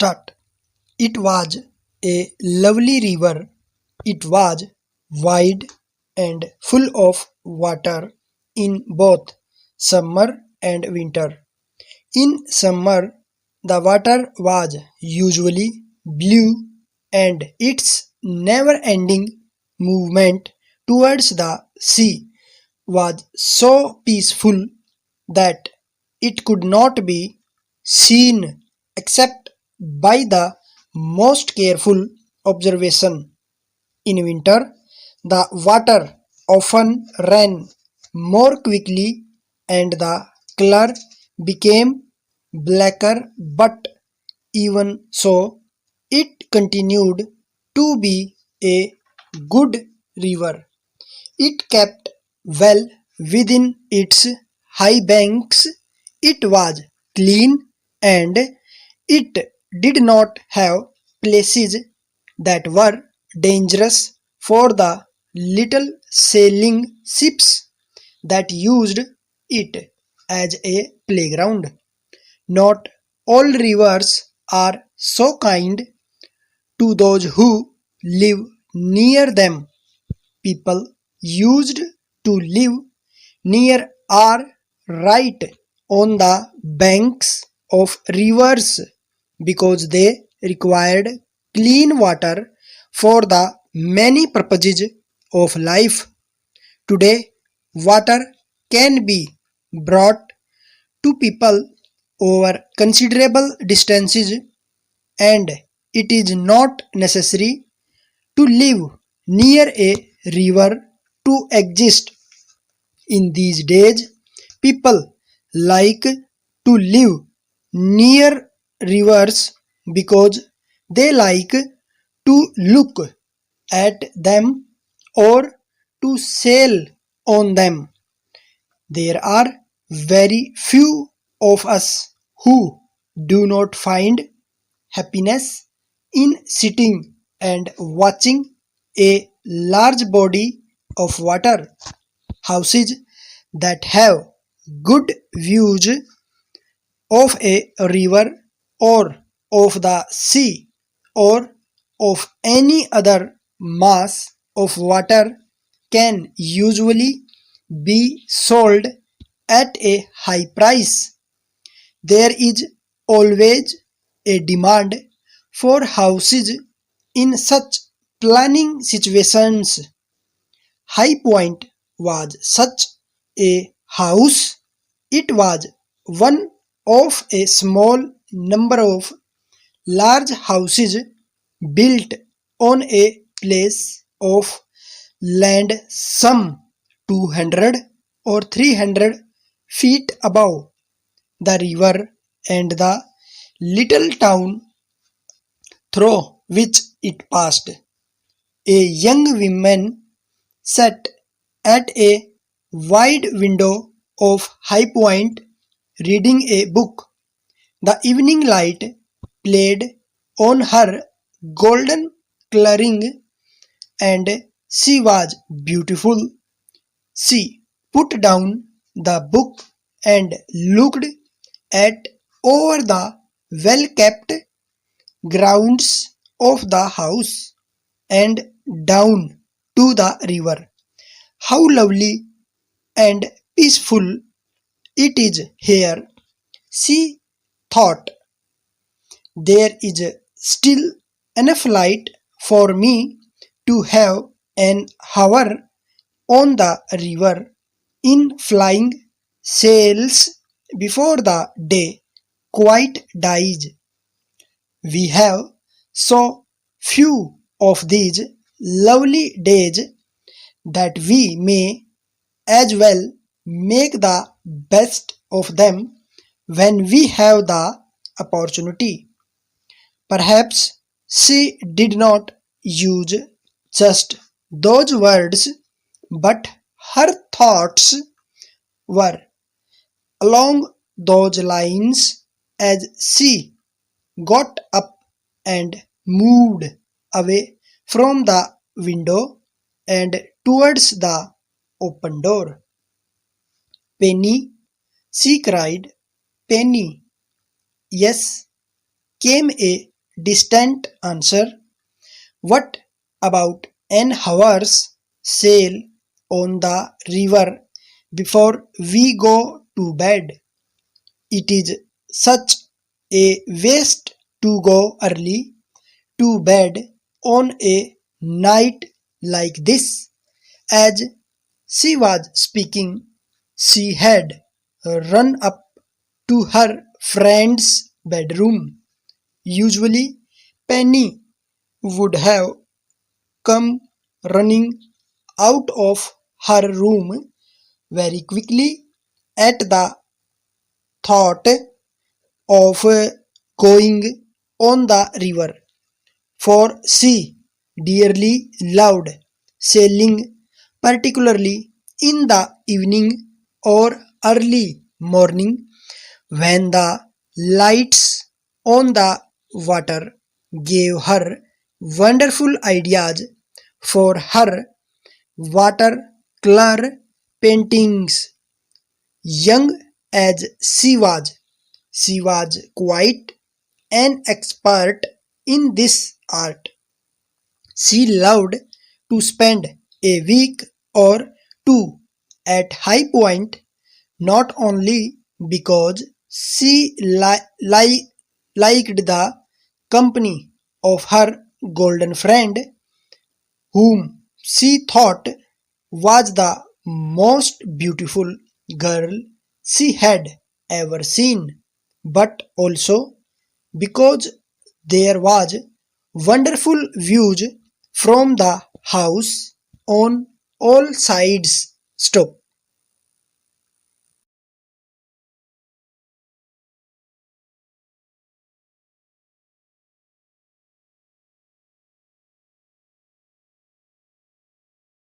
Start. It was a lovely river. It was wide and full of water in both summer and winter. In summer, the water was usually blue, and its never ending movement towards the sea was so peaceful that it could not be seen except by the most careful observation. In winter, the water often ran more quickly and the color became blacker, but even so, it continued to be a good river. It kept well within its high banks, it was clean, and it did not have places that were dangerous for the little sailing ships that used it as a playground. Not all rivers are so kind to those who live near them. People used to live near are right on the banks of rivers because they required clean water for the many purposes of life. Today, water can be brought to people over considerable distances, and it is not necessary to live near a river to exist. In these days, people like to live near rivers because they like to look at them or to sail on them. There are very few of us who do not find happiness in sitting and watching a large body of water. Houses that have good views of a river or of the sea or of any other mass of water can usually be sold at a high price. There is always a demand for houses in such planning situations. High Point was such a house. It was one of a small number of large houses built on a place of land some 200 or 300 feet above the river and the little town through which it passed. A young woman sat at a wide window of High Point reading a book. The evening light played on her golden coloring and she was beautiful. She put down the book and looked at over the well kept grounds of the house and down to the river. How lovely and peaceful it is here, she thought. There is still enough light for me to have an hour on the river in flying sails before the day quite dies. We have so few of these lovely days that we may as well make the best of them when we have the opportunity. Perhaps she did not use just those words, but her thoughts were along those lines as she got up and moved away from the window and towards the open door. Penny, she cried, Penny. Yes, came a distant answer. What about an hour's sail on the river before we go to bed? It is such a waste to go early to bed on a night like this. As she was speaking, she had run up to her friend's bedroom. Usually, Penny would have come running out of her room very quickly at the thought of going on the river, for she dearly loved sailing, particularly in the evening or early morning when the lights on the water gave her wonderful ideas for her watercolor paintings. Young as she was quite an expert in this art. She loved to spend a week or two at High Point, not only because she liked the company of her golden friend, whom she thought was the most beautiful girl she had ever seen, but also because there was wonderful views from the house on all sides. Stop.